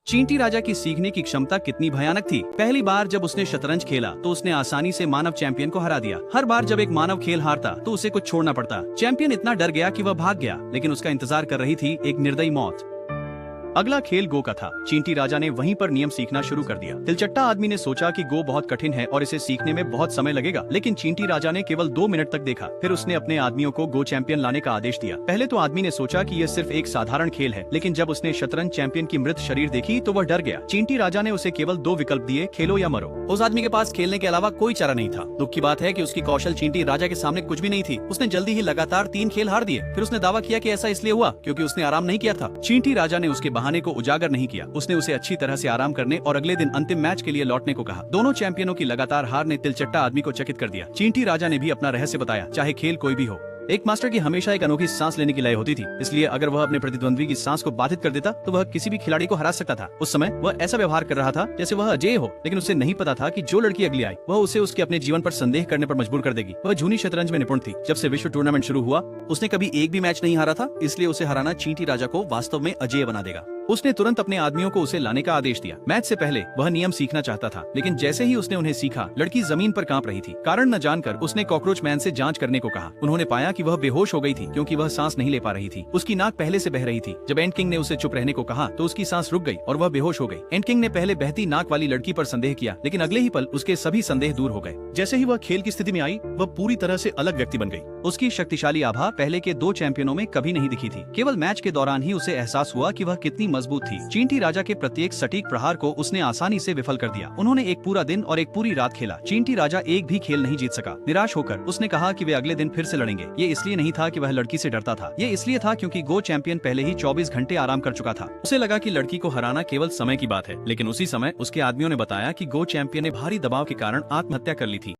चींटी राजा की सीखने की क्षमता कितनी भयानक थी। पहली बार जब उसने शतरंज खेला तो उसने आसानी से मानव चैंपियन को हरा दिया। हर बार जब एक मानव खेल हारता तो उसे कुछ छोड़ना पड़ता। चैंपियन इतना डर गया कि वह भाग गया, लेकिन उसका इंतजार कर रही थी एक निर्दयी मौत। अगला खेल गो का था। चींटी राजा ने वहीं पर नियम सीखना शुरू कर दिया। तिलचट्टा आदमी ने सोचा कि गो बहुत कठिन है और इसे सीखने में बहुत समय लगेगा, लेकिन चींटी राजा ने केवल 2 मिनट तक देखा। फिर उसने अपने आदमियों को गो चैंपियन लाने का आदेश दिया। पहले तो आदमी ने सोचा कि यह सिर्फ एक साधारण खेल है, लेकिन जब उसने शतरंज चैंपियन की मृत शरीर देखी तो वह डर गया। चींटी राजा ने उसे केवल 2 विकल्प दिए, खेलो या मरो। उस आदमी के पास खेलने के अलावा कोई चारा नहीं था। दुख की बात है कि उसकी कौशल चींटी राजा के सामने कुछ भी नहीं थी। उसने जल्दी ही लगातार 3 खेल हार दिए। फिर उसने दावा किया कि ऐसा इसलिए हुआ क्योंकि उसने आराम नहीं किया था। चींटी राजा ने उसके बहाने को उजागर नहीं किया। उसने उसे अच्छी तरह से आराम करने और अगले दिन अंतिम मैच के लिए लौटने को कहा। दोनों चैंपियनों की लगातार हार ने तिलचट्टा आदमी को चकित कर दिया। चींटी राजा ने भी अपना रहस्य बताया, चाहे खेल कोई भी हो। एक मास्टर की हमेशा एक अनोखी सांस लेने की लय होती थी, इसलिए अगर वह अपने प्रतिद्वंद्वी की सांस को बाधित कर देता तो वह किसी भी खिलाड़ी को हरा सकता था। उस समय वह ऐसा व्यवहार कर रहा था जैसे वह अजेय हो, लेकिन उसे नहीं पता था कि जो लड़की अगली आई वह उसे उसके अपने जीवन पर संदेह करने पर मजबूर कर देगी। वह जूनी शतरंज में निपुण थी। जब से विश्व टूर्नामेंट शुरू हुआ उसने कभी एक भी मैच नहीं हारा था, इसलिए उसे हराना चींटी राजा को वास्तव में अजेय बना देगा। उसने तुरंत अपने आदमियों को उसे लाने का आदेश दिया। मैच से पहले वह नियम सीखना चाहता था, लेकिन जैसे ही उसने उन्हें सीखा लड़की जमीन पर कांप रही थी। कारण न जानकर उसने कॉकरोच मैन से जांच करने को कहा। उन्होंने पाया कि वह बेहोश हो गई थी क्योंकि वह सांस नहीं ले पा रही थी। उसकी नाक पहले से बह रही थी। जब एंड किंग ने उसे चुप रहने को कहा तो उसकी सांस रुक गई और वह बेहोश हो गई। एंड किंग ने पहले बहती नाक वाली लड़की पर संदेह किया, लेकिन अगले ही पल उसके सभी संदेह दूर हो गए। जैसे ही वह खेल की स्थिति में आई वह पूरी तरह से अलग व्यक्ति बन गई। उसकी शक्तिशाली आभा पहले के 2 चैंपियनों में कभी नहीं दिखी थी। केवल मैच के दौरान ही उसे एहसास हुआ कि वह कितनी मजबूत थी। चींटी राजा के प्रत्येक सटीक प्रहार को उसने आसानी से विफल कर दिया। उन्होंने एक पूरा दिन और एक पूरी रात खेला। चींटी राजा एक भी खेल नहीं जीत सका। निराश होकर उसने कहा कि वे अगले दिन फिर से लड़ेंगे। ये इसलिए नहीं था कि वह लड़की से डरता था, ये इसलिए था क्योंकि गो चैंपियन पहले ही 24 घंटे आराम कर चुका था। उसे लगा कि लड़की को हराना केवल समय की बात है, लेकिन उसी समय उसके आदमियों ने बताया कि गो चैंपियन ने भारी दबाव के कारण आत्महत्या कर ली थी।